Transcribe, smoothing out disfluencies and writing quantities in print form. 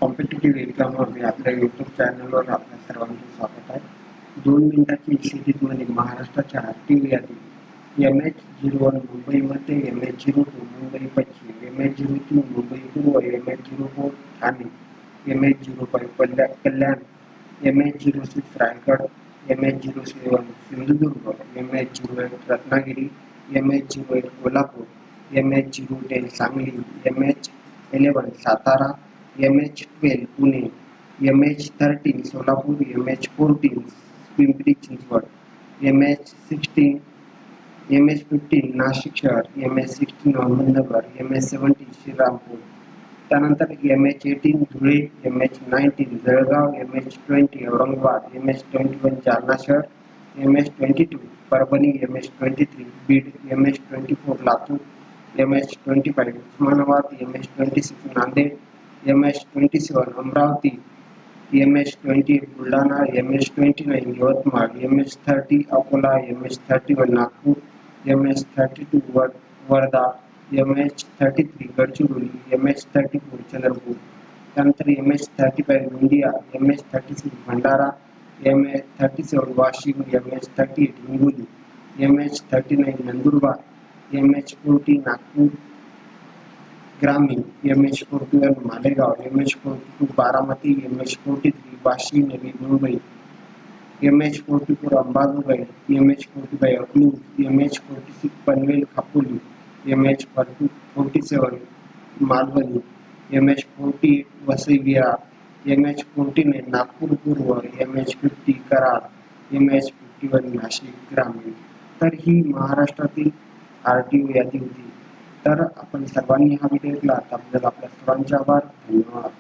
Competitive एक्झाममध्ये आपल्या YouTube चॅनलवर आपल्या सर्वांचे स्वागत आहे. 2 मिनिटाची सिरीजमध्ये महाराष्ट्राच्या आरटीओ यादी MH01 मुंबईमध्ये, MH02 मुंबई पश्चिम, MH03 मुंबई पूर्व, MH04 ठाणे, MH05 कल्याण, MH06 Raigad, MH07 Sindhudurg, MH08 Ratnagiri, MH08 Kolhapur, MH010 Sangli, MH11 Satara, MH12 Pune, MH13 Solapur, MH14 Pimpri Chinchwad, MH15 Nashik शहर, MH16 अहमदनगर, MH17 श्रीरामपूर. त्यानंतर MH18 Dhule, MH19 Jalgaon, MH20 Aurangabad, MH21 Jalna शहर, MH22 Parbhani, MH23 Beed, MH24 Latur, MH25 Osmanabad, MH26 Nanded, MH27 Amravati, MH28 Buldhana, MH29 Yavatmal, MH30 Akola, MH31 Nagpur, MH32 Wardha, MH33 Gadchiroli, MH34 Chandrapur. त्यानंतर MH35 Gondia, MH36 Bhandara, MH37 Washim, MH38 Hingoli, MH39 Nandurbar, MH40 Nagpur ग्रामीण, MH41 Malegaon, MH42 Baramati, MH43 Vashi Navi Mumbai, MH44 Ambajogai, MH45 Akluj, MH46 Panvel Khopoli, MH47 Malvani, MH48 Vasai Virar, MH49 Nagpur पूर्व, MH50 Karad, MH51 Nashik ग्रामीण. तर ही महाराष्ट्रातील RTO यादी होती. तर आपण सर्वांनी हा व्हिडिओ ऐकला त्याबद्दल आपल्या सर्वांचे आभार. धन्यवाद.